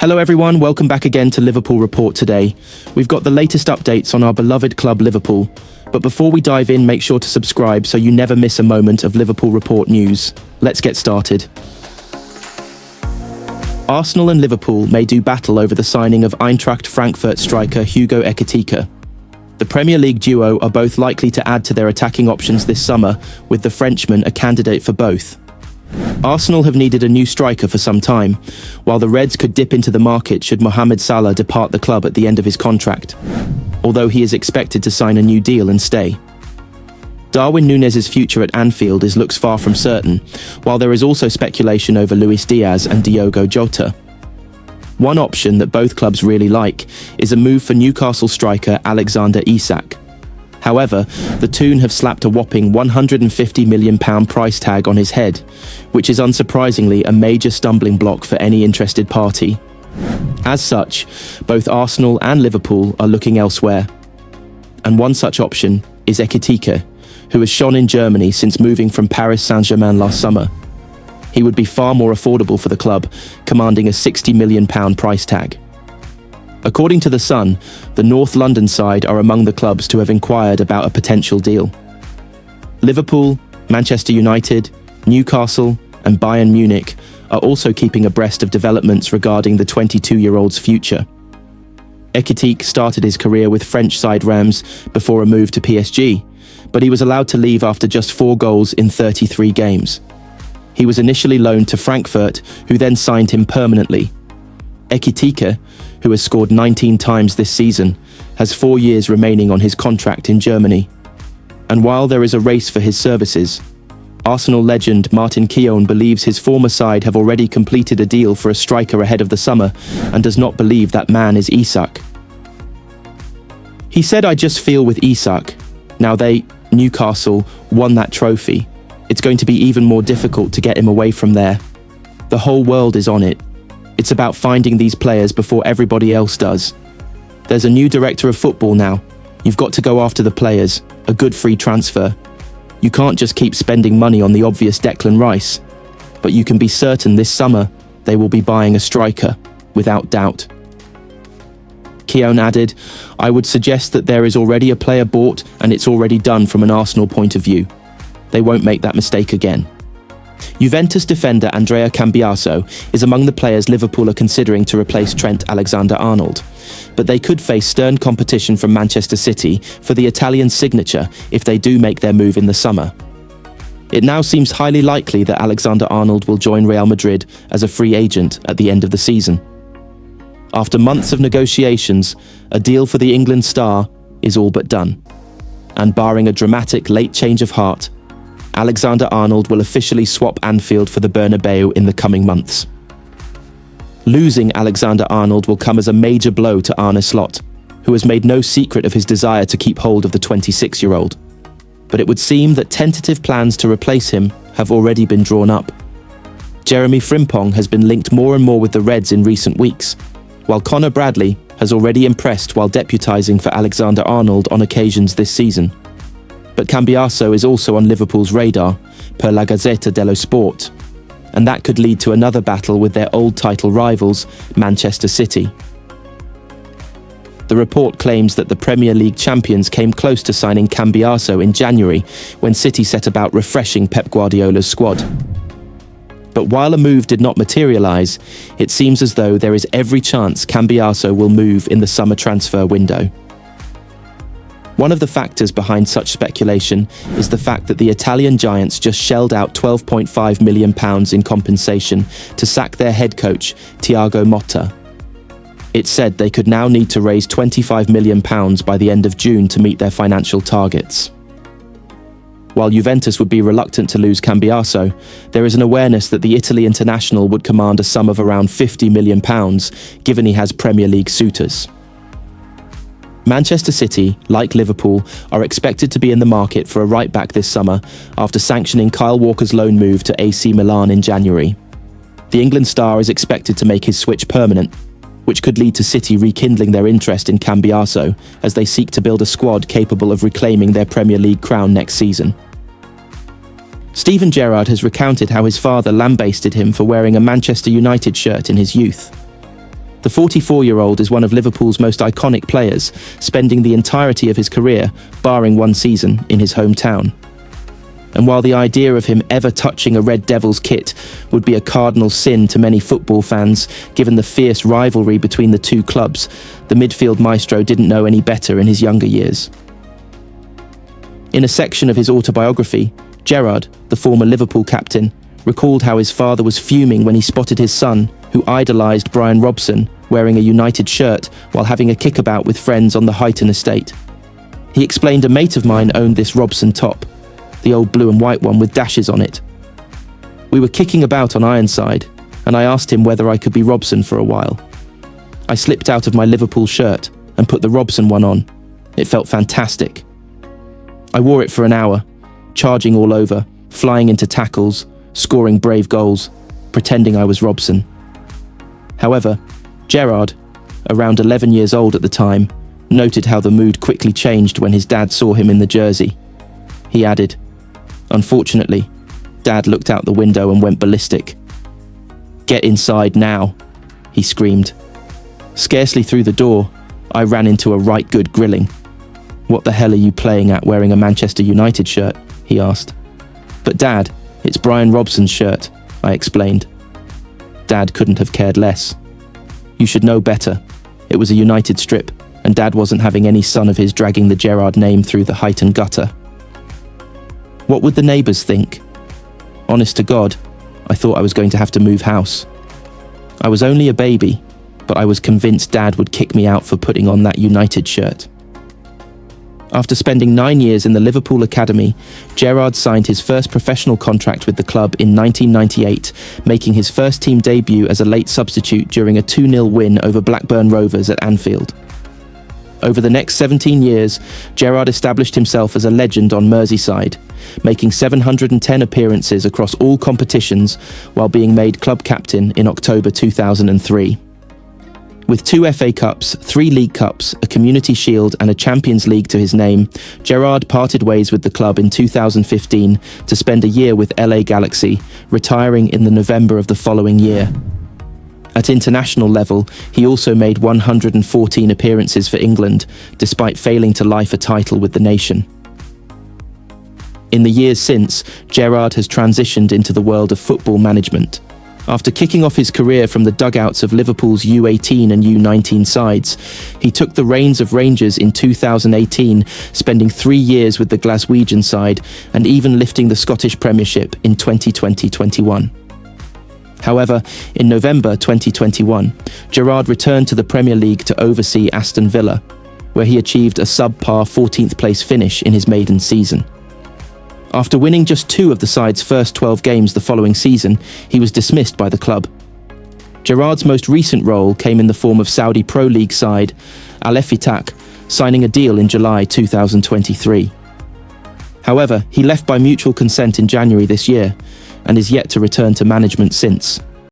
Hello everyone, welcome back again to Liverpool Report today. We've got the latest updates on our beloved club Liverpool. But before we dive in, make sure to subscribe so you never miss a moment of Liverpool Report news. Let's get started. Arsenal and Liverpool may do battle over the signing of Eintracht Frankfurt striker Hugo Ekitike. The Premier League duo are both likely to add to their attacking options this summer, with the Frenchman a candidate for both. Arsenal have needed a new striker for some time, while the Reds could dip into the market should Mohamed Salah depart the club at the end of his contract, although he is expected to sign a new deal and stay. Darwin Núñez's future at Anfield looks far from certain, while there is also speculation over Luis Diaz and Diogo Jota. One option that both clubs really like is a move for Newcastle striker Alexander Isaak. However, the Toon have slapped a whopping £150 million price tag on his head, which is unsurprisingly a major stumbling block for any interested party. As such, both Arsenal and Liverpool are looking elsewhere. And one such option is Ekitike, who has shone in Germany since moving from Paris Saint-Germain last summer. He would be far more affordable for the club, commanding a £60 million price tag. According to The Sun, the North London side are among the clubs to have inquired about a potential deal. Liverpool, Manchester United, Newcastle, and Bayern Munich are also keeping abreast of developments regarding the 22-year-old's future. Ekitike started his career with French side Reims before a move to PSG, but he was allowed to leave after just 4 goals in 33 games. He was initially loaned to Frankfurt, who then signed him permanently. Ekitike, who has scored 19 times this season, has 4 years remaining on his contract in Germany. And while there is a race for his services, Arsenal legend Martin Keown believes his former side have already completed a deal for a striker ahead of the summer and does not believe that man is Isaak. He said, "I just feel with Isaak. Now Newcastle, won that trophy. It's going to be even more difficult to get him away from there. The whole world is on it. It's about finding these players before everybody else does. There's a new director of football now. You've got to go after the players, a good free transfer. You can't just keep spending money on the obvious Declan Rice. But you can be certain this summer they will be buying a striker, without doubt." Keown added, "I would suggest that there is already a player bought and it's already done from an Arsenal point of view. They won't make that mistake again." Juventus defender Andrea Cambiaso is among the players Liverpool are considering to replace Trent Alexander-Arnold, but they could face stern competition from Manchester City for the Italian signature if they do make their move in the summer. It now seems highly likely that Alexander-Arnold will join Real Madrid as a free agent at the end of the season. After months of negotiations, a deal for the England star is all but done. And barring a dramatic late change of heart, Alexander-Arnold will officially swap Anfield for the Bernabeu in the coming months. Losing Alexander-Arnold will come as a major blow to arneslot, who has made no secret of his desire to keep hold of the 26-year-old. But it would seem that tentative plans to replace him have already been drawn up. Jeremiafrimpong has been linked more and more with the Reds in recent weeks, while Conor Bradley has already impressed while deputising for Alexander-Arnold on occasions this season. But Cambiaso is also on Liverpool's radar, per La Gazzetta dello Sport, and that could lead to another battle with their old title rivals, Manchester City. The report claims that the Premier League champions came close to signing Cambiaso in January when City set about refreshing Pep Guardiola's squad. But while a move did not materialise, it seems as though there is every chance Cambiaso will move in the summer transfer window. One of the factors behind such speculation is the fact that the Italian giants just shelled out £12.5 million in compensation to sack their head coach, Thiago Motta. It's said they could now need to raise £25 million by the end of June to meet their financial targets. While Juventus would be reluctant to lose Cambiaso, there is an awareness that the Italy international would command a sum of around £50 million, given he has Premier League suitors. Manchester City, like Liverpool, are expected to be in the market for a right-back this summer after sanctioning Kyle Walker's loan move to AC Milan in January. The England star is expected to make his switch permanent, which could lead to City rekindling their interest in Cambiaso as they seek to build a squad capable of reclaiming their Premier League crown next season. Steven Gerrard has recounted how his father lambasted him for wearing a Manchester United shirt in his youth. The 44-year-old is one of Liverpool's most iconic players, spending the entirety of his career, barring one season, in his hometown. And while the idea of him ever touching a Red Devils kit would be a cardinal sin to many football fans, given the fierce rivalry between the two clubs, the midfield maestro didn't know any better in his younger years. In a section of his autobiography, Gerrard, the former Liverpool captain, recalled how his father was fuming when he spotted his son, who idolised Brian Robson, wearing a United shirt while having a kickabout with friends on the Huyton estate. He explained a mate of mine owned this Robson top, the old blue and white one with dashes on it. We were kicking about on Ironside, and I asked him whether I could be Robson for a while. I slipped out of my Liverpool shirt and put the Robson one on. It felt fantastic. I wore it for an hour, charging all over, flying into tackles, scoring brave goals, pretending I was Robson. However, Gerrard, around 11 years old at the time, noted how the mood quickly changed when his dad saw him in the jersey. He added, "Unfortunately, Dad looked out the window and went ballistic. 'Get inside now,' he screamed. Scarcely through the door, I ran into a right good grilling. 'What the hell are you playing at wearing a Manchester United shirt?' he asked. 'But Dad, it's Brian Robson's shirt,' I explained. Dad couldn't have cared less. 'You should know better. It was a United strip, and Dad wasn't having any son of his dragging the Gerrard name through the Huyton gutter.' What would the neighbours think? Honest to God, I thought I was going to have to move house. I was only a baby, but I was convinced Dad would kick me out for putting on that United shirt." After spending 9 years in the Liverpool Academy, Gerrard signed his first professional contract with the club in 1998, making his first team debut as a late substitute during a 2-0 win over Blackburn Rovers at Anfield. Over the next 17 years, Gerrard established himself as a legend on Merseyside, making 710 appearances across all competitions while being made club captain in October 2003. With 2 FA Cups, 3 League Cups, a Community Shield and a Champions League to his name, Gerrard parted ways with the club in 2015 to spend a year with LA Galaxy, retiring in the November of the following year. At international level, he also made 114 appearances for England, despite failing to life a title with the nation. In the years since, Gerrard has transitioned into the world of football management. After kicking off his career from the dugouts of Liverpool's U18 and U19 sides, he took the reins of Rangers in 2018, spending 3 years with the Glaswegian side and even lifting the Scottish Premiership in 2020-21. However, in November 2021, Gerrard returned to the Premier League to oversee Aston Villa, where he achieved a subpar 14th place finish in his maiden season. After winning just 2 of the side's first 12 games the following season, he was dismissed by the club. Gerrard's most recent role came in the form of Saudi Pro League side LFCTraining, signing a deal in July 2023. However, he left by mutual consent in January this year, and is yet to return to management since.